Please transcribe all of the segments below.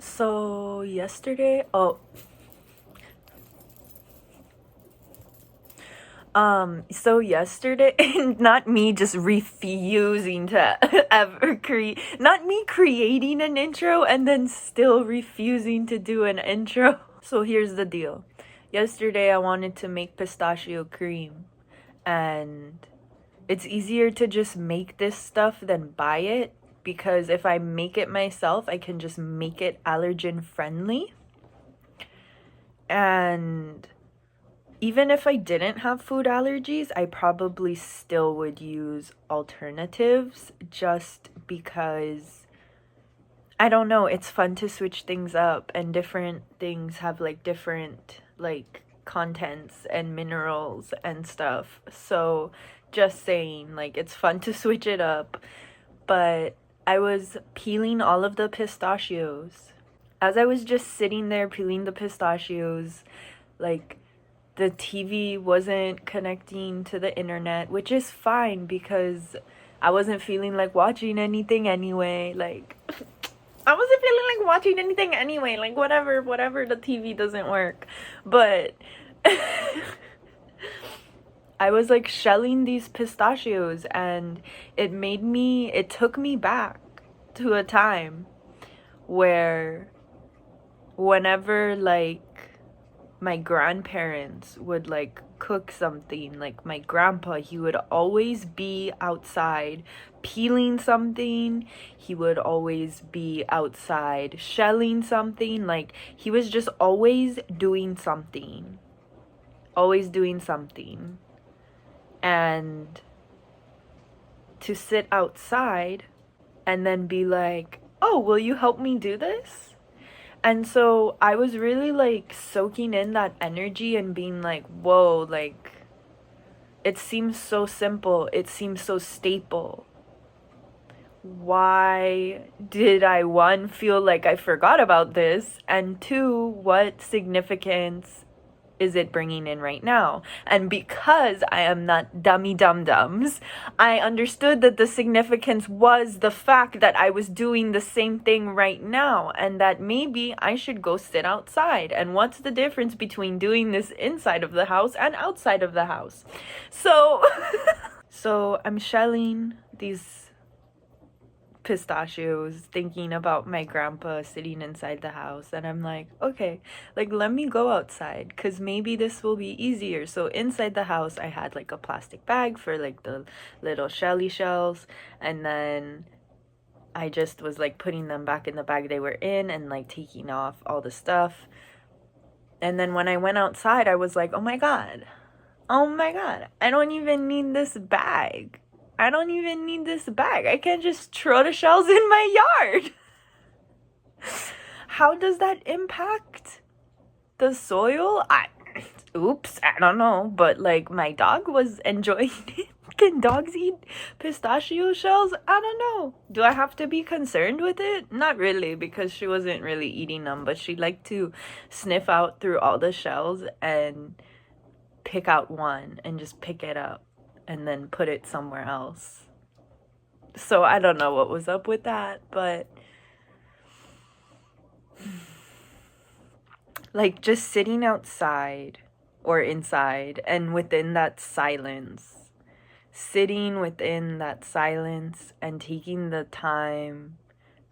So yesterday, so yesterday, not me just refusing to ever create, not me creating an intro and then still refusing to do an intro. So here's the deal. Yesterday I wanted to make pistachio cream, and it's easier to just make this stuff than buy it, because if I make it myself, I can just make it allergen friendly. And even if I didn't have food allergies, I probably still would use alternatives, just because I don't know, it's fun to switch things up, and different things have like different like contents and minerals and stuff. So just saying, like, it's fun to switch it up. But I was peeling all of the pistachios. As I was just sitting there peeling the pistachios, like, the TV wasn't connecting to the internet, which is fine because I wasn't feeling like watching anything anyway. Like, I wasn't feeling like watching anything anyway. Like, whatever, the TV doesn't work. But I was like shelling these pistachios, and it took me back to a time where whenever like my grandparents would like cook something, like my grandpa, he would always be outside peeling something. He would always be outside shelling something. Like, he was just always doing something. Always doing something. And to sit outside and then be like, "Oh, will you help me do this?" And so I was really like soaking in that energy and being like, whoa, like, it seems so simple. It seems so staple. Why did I, one, feel like I forgot about this? And two, what significance is it bringing in right now? And because I am not dummy dum-dums, I understood that the significance was the fact that I was doing the same thing right now, and that maybe I should go sit outside. And what's the difference between doing this inside of the house and outside of the house? So so I'm shelling these pistachios, thinking about my grandpa sitting inside the house, and I'm like, okay, like, let me go outside because maybe this will be easier. So inside the house I had like a plastic bag for like the little shelly shells, and then I just was like putting them back in the bag they were in and like taking off all the stuff. And then when I went outside, I was like, oh my god, I don't even need this bag. I don't even need this bag. I can just throw the shells in my yard. How does that impact the soil? I don't know. But like, my dog was enjoying it. Can dogs eat pistachio shells? I don't know. Do I have to be concerned with it? Not really, because she wasn't really eating them, but she liked to sniff out through all the shells and pick out one and just pick it up and then put it somewhere else. So I don't know what was up with that, but like, just sitting outside or inside, and within that silence, sitting within that silence and taking the time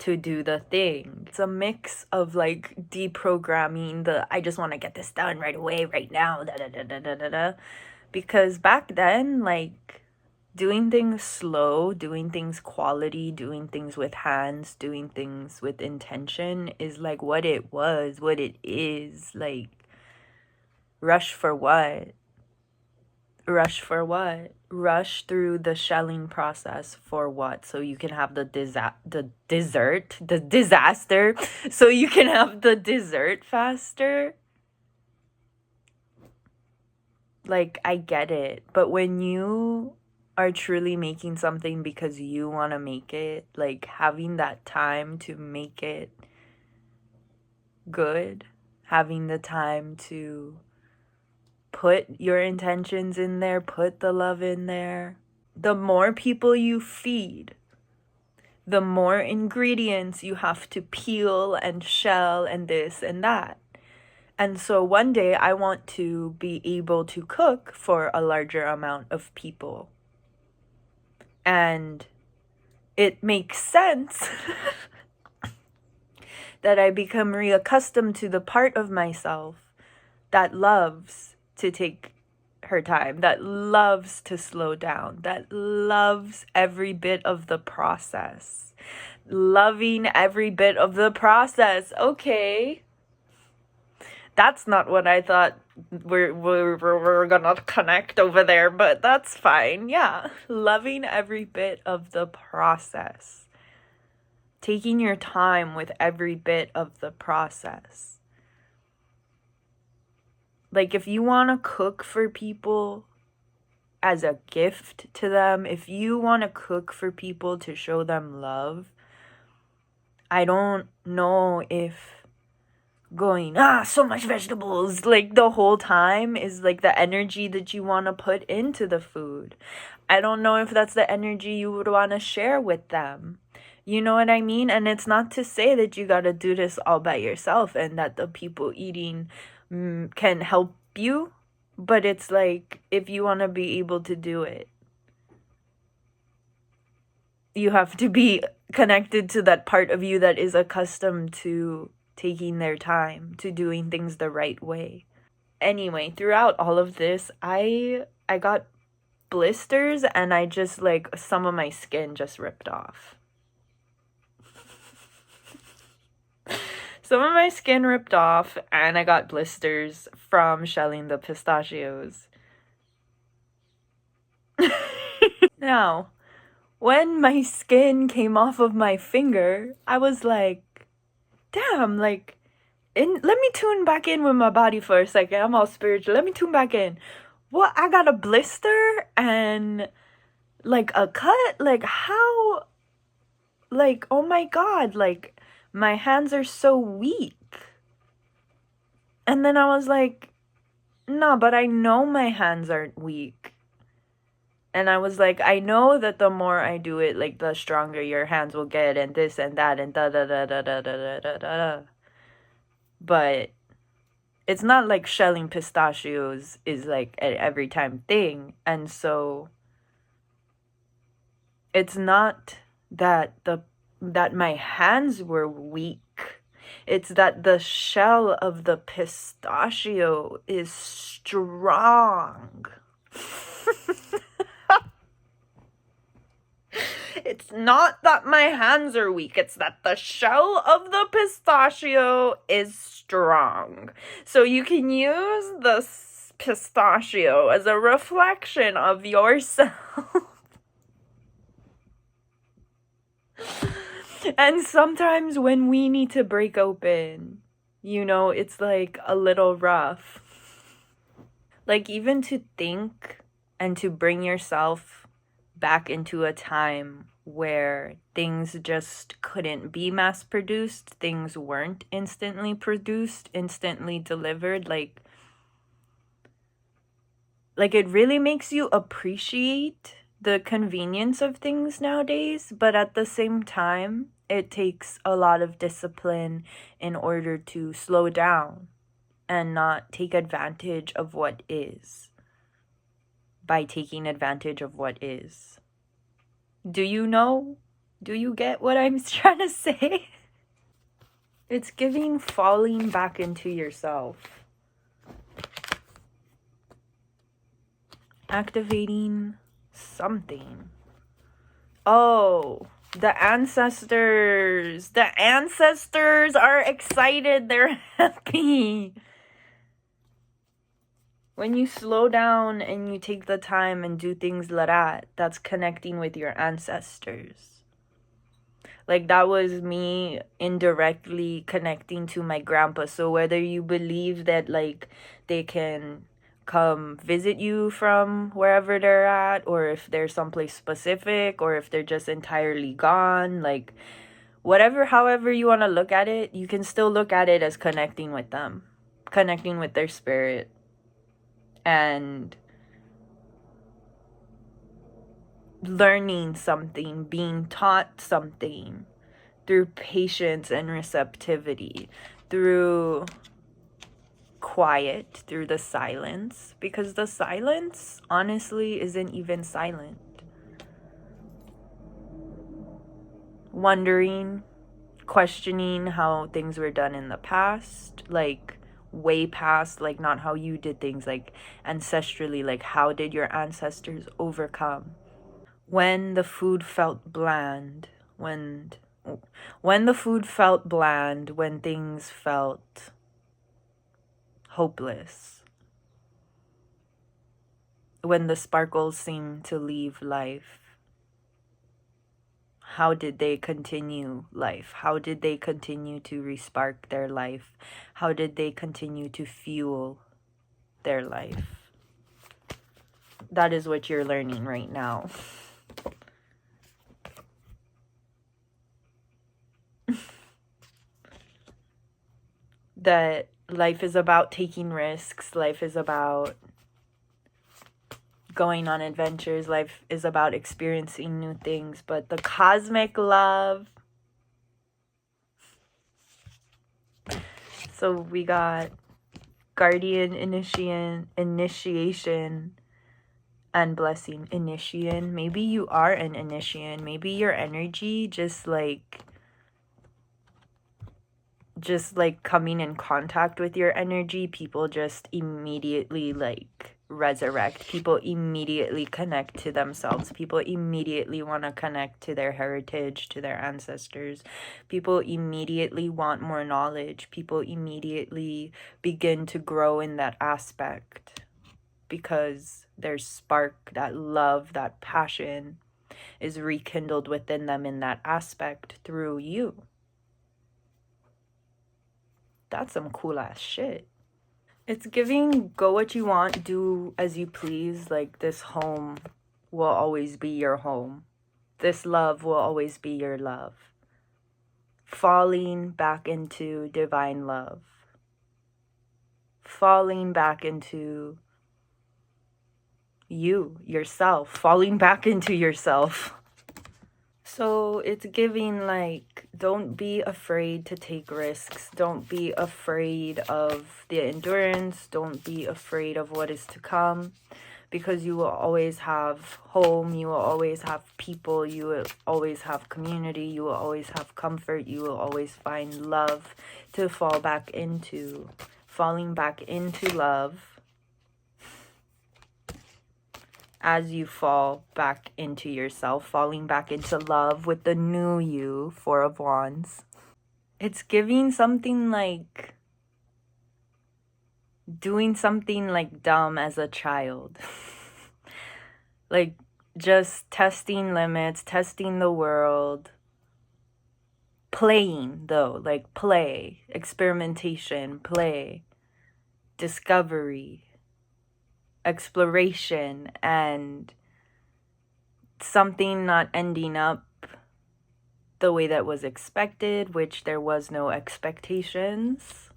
to do the thing. It's a mix of like deprogramming the I just want to get this done right away, right now, da da da da da da da. Because back then, like, doing things slow, doing things quality, doing things with hands, doing things with intention is like what it was, what it is. Like, rush for what? Rush for what? Rush through the shelling process for what? So you can have the disaster, so you can have the dessert faster. Like, I get it, but when you are truly making something because you want to make it, like, having that time to make it good, having the time to put your intentions in there, put the love in there, the more people you feed, the more ingredients you have to peel and shell and this and that. And so one day I want to be able to cook for a larger amount of people. And it makes sense that I become reaccustomed to the part of myself that loves to take her time, that loves to slow down, that loves every bit of the process. Loving every bit of the process. Okay. That's not what I thought we're gonna connect over there, but that's fine. Yeah. Loving every bit of the process. Taking your time with every bit of the process. Like, if you want to cook for people as a gift to them, if you want to cook for people to show them love, I don't know if going, so much vegetables, like, the whole time is, like, the energy that you want to put into the food. I don't know if that's the energy you would want to share with them. You know what I mean? And it's not to say that you gotta do this all by yourself and that the people eating can help you, but it's like, if you want to be able to do it, you have to be connected to that part of you that is accustomed to taking their time, to doing things the right way. Anyway, throughout all of this, I got blisters, and I just, like, some of my skin just ripped off. Some of my skin ripped off, and I got blisters from shelling the pistachios. Now, when my skin came off of my finger, I was like, damn, like, let me tune back in with my body for a second. I'm all spiritual. Let me tune back in. What? I got a blister and, like, a cut? Like, how? Like, oh my God, like, my hands are so weak. And then I was like, no, but I know my hands aren't weak. And I was like, I know that the more I do it, like, the stronger your hands will get, and this and that, and da da da da da da da da da. But it's not like shelling pistachios is, like, an every time thing. And so it's not that my hands were weak. It's that the shell of the pistachio is strong. It's not that my hands are weak. It's that the shell of the pistachio is strong. So you can use the pistachio as a reflection of yourself. And sometimes when we need to break open, you know, it's like a little rough. Like, even to think and to bring yourself back into a time where things just couldn't be mass produced, things weren't instantly produced, instantly delivered, like it really makes you appreciate the convenience of things nowadays, but at the same time, it takes a lot of discipline in order to slow down and not take advantage of what is by taking advantage of what is. Do you know? Do you get what I'm trying to say? It's giving falling back into yourself. Activating something. Oh, the ancestors. The ancestors are excited. They're happy. When you slow down and you take the time and do things like that, that's connecting with your ancestors. Like, that was me indirectly connecting to my grandpa. So whether you believe that, like, they can come visit you from wherever they're at, or if they're someplace specific, or if they're just entirely gone, like, whatever, however you want to look at it, you can still look at it as connecting with them, connecting with their spirit. And learning something, being taught something through patience and receptivity, through quiet, through the silence, because the silence honestly isn't even silent. Wondering, questioning how things were done in the past, like way past, like not how you did things, like ancestrally, like how did your ancestors overcome? When the food felt bland, when the food felt bland, when things felt hopeless, when the sparkles seemed to leave life, how did they continue life? How did they continue to respark their life? How did they continue to fuel their life? That is what you're learning right now. That life is about taking risks. Life is about going on adventures. Life is about experiencing new things. But the cosmic love. So we got guardian, initiation, and blessing. Initiation. Maybe you are an initiation. Maybe your energy just like coming in contact with your energy, people just immediately like resurrect. People immediately connect to themselves. People immediately want to connect to their heritage, to their ancestors. People immediately want more knowledge. People immediately begin to grow in that aspect because their spark, that love, that passion is rekindled within them in that aspect through you. That's some cool ass shit. It's giving go what you want, do as you please. Like, this home will always be your home. This love will always be your love. Falling back into divine love. Falling back into you, yourself. Falling back into yourself. So it's giving like, don't be afraid to take risks. Don't be afraid of the endurance. Don't be afraid of what is to come, because you will always have home. You will always have people. You will always have community. You will always have comfort. You will always find love to fall back into. Falling back into love as you fall back into yourself, falling back into love with the new you, Four of Wands. It's giving something like doing something like dumb as a child. Like just testing limits, testing the world. Playing though, like play, experimentation, play, discovery, exploration, and something not ending up the way that was expected, which there was no expectations.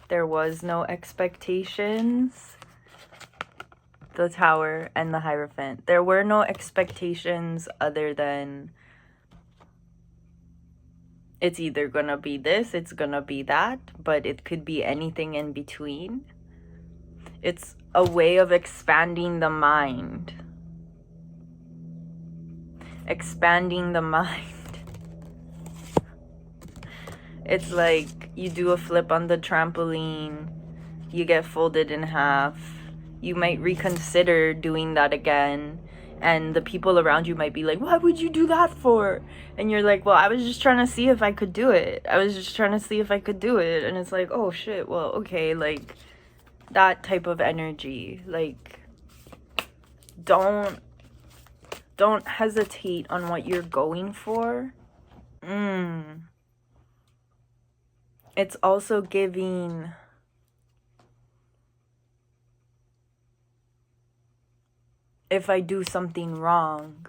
There was no expectations. The Tower and the Hierophant. There were no expectations other than it's either gonna be this, it's gonna be that, but it could be anything in between. It's a way of expanding the mind. Expanding the mind. It's like you do a flip on the trampoline, you get folded in half. You might reconsider doing that again, and the people around you might be like, "Why would you do that for?" And you're like, "Well, I was just trying to see if I could do it. I was just trying to see if I could do it." And it's like, "Oh shit, well, okay," like that type of energy. Like, don't hesitate on what you're going for. It's also giving if I do something wrong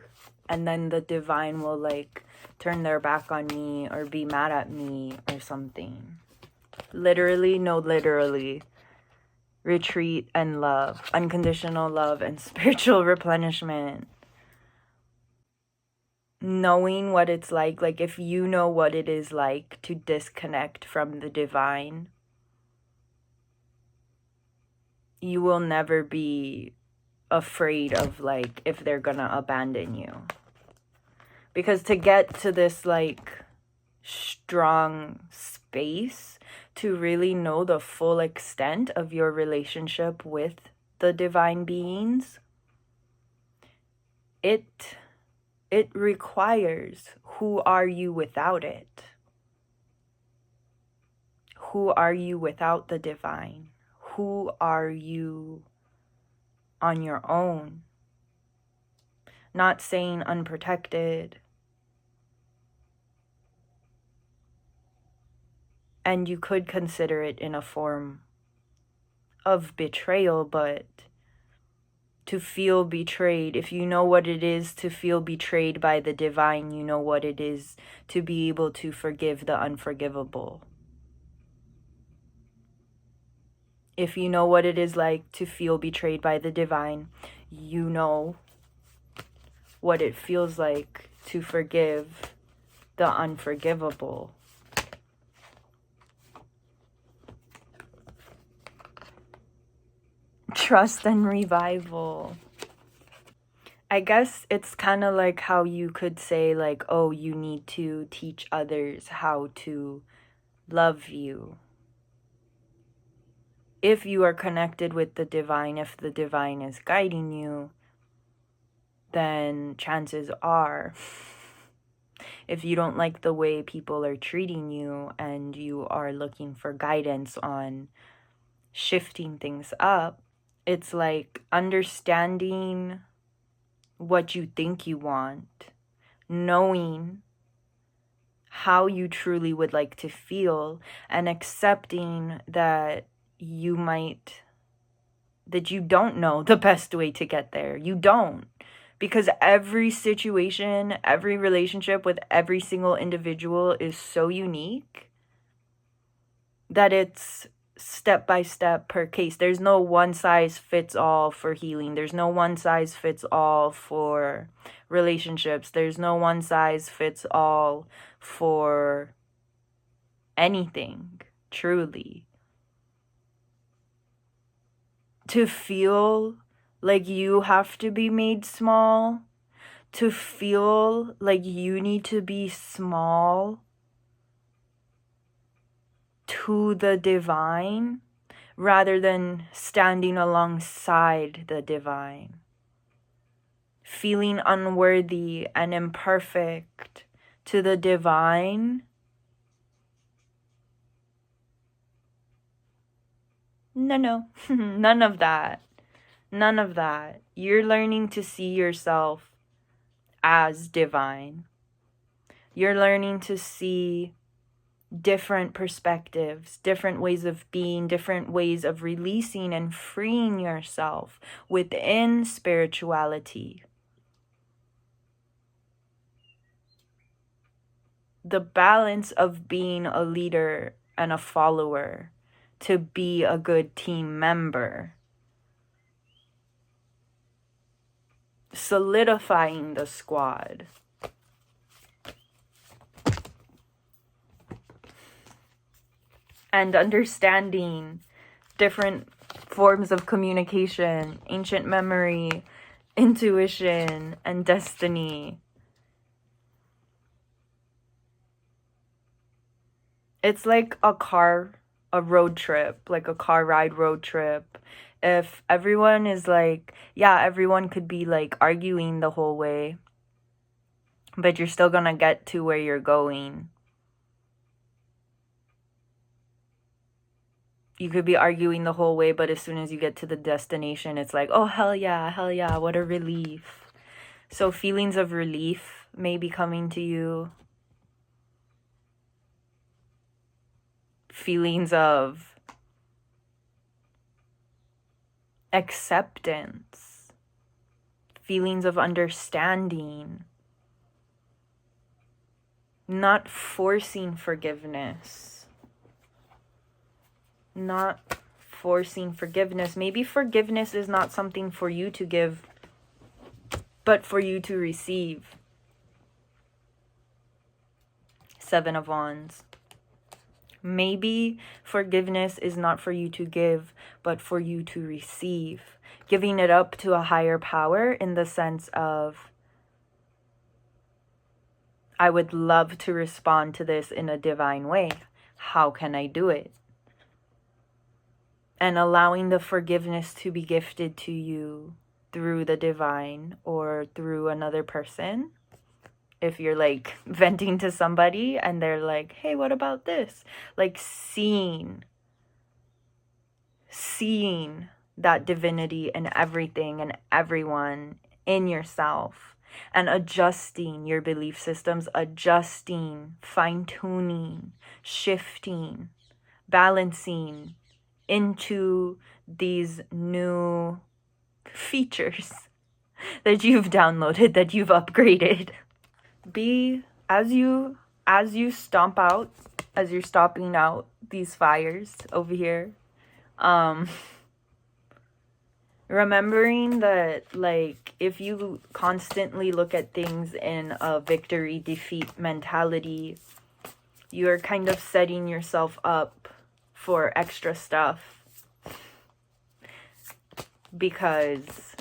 and then the divine will like turn their back on me or be mad at me or something. Literally, no, literally. retreat and love, unconditional love and spiritual replenishment. Knowing what it's like if you know what it is like to disconnect from the divine, you will never be afraid of like if they're gonna abandon you. Because to get to this like strong space to really know the full extent of your relationship with the divine beings, it requires, who are you without it? Who are you without the divine? Who are you on your own? Not saying unprotected. And you could consider it in a form of betrayal, but to feel betrayed, if you know what it is to feel betrayed by the divine, you know what it is to be able to forgive the unforgivable. If you know what it is like to feel betrayed by the divine, you know what it feels like to forgive the unforgivable. Trust and revival. I guess it's kind of like how you could say like, oh, you need to teach others how to love you. If you are connected with the divine, if the divine is guiding you, then chances are, if you don't like the way people are treating you and you are looking for guidance on shifting things up, it's like understanding what you think you want, knowing how you truly would like to feel, and accepting that you don't know the best way to get there. You don't. Because every situation, every relationship with every single individual is so unique that it's step by step per case. There's no one size fits all for healing. There's no one size fits all for relationships. There's no one size fits all for anything, truly. To feel like you have to be made small, to feel like you need to be small to the divine rather than standing alongside the divine. Feeling unworthy and imperfect to the divine. No. None of that. None of that. You're learning to see yourself as divine. You're learning to see different perspectives, different ways of being, different ways of releasing and freeing yourself within spirituality. The balance of being a leader and a follower to be a good team member. Solidifying the squad. And understanding different forms of communication, ancient memory, intuition, and destiny. It's like a road trip, like a car ride road trip. If everyone is like, yeah, everyone could be like arguing the whole way, but you're still gonna get to where you're going. You could be arguing the whole way, but as soon as you get to the destination, it's like, oh, hell yeah, what a relief. So feelings of relief may be coming to you. Feelings of acceptance. Feelings of understanding. Not forcing forgiveness. Not forcing forgiveness. Maybe forgiveness is not something for you to give, but for you to receive. Seven of Wands. Maybe forgiveness is not for you to give, but for you to receive. Giving it up to a higher power in the sense of, I would love to respond to this in a divine way. How can I do it? And allowing the forgiveness to be gifted to you through the divine or through another person. If you're like venting to somebody and they're like, hey, what about this? Like seeing that divinity in everything and everyone, in yourself, and adjusting your belief systems, adjusting, fine-tuning, shifting, balancing into these new features that you've downloaded, that you've upgraded. Be, as you stomp out, as you're stomping out these fires over here, remembering that, like, if you constantly look at things in a victory defeat mentality, you're kind of setting yourself up for extra stuff, because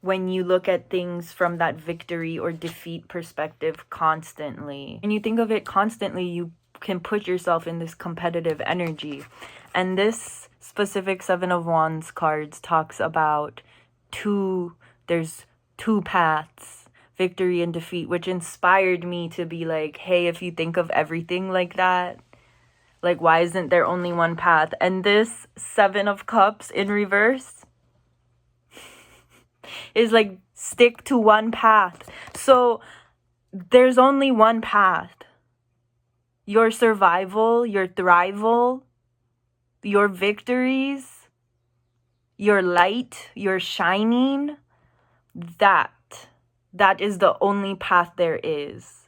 when you look at things from that victory or defeat perspective constantly, and you think of it constantly, you can put yourself in this competitive energy. And this specific Seven of Wands cards talks about there's two paths, victory and defeat, which inspired me to be like, hey, if you think of everything like that, like, why isn't there only one path? And this Seven of Cups in reverse is like, stick to one path. So there's only one path. Your survival, your thrival, your victories, your light, your shining, that is the only path there is.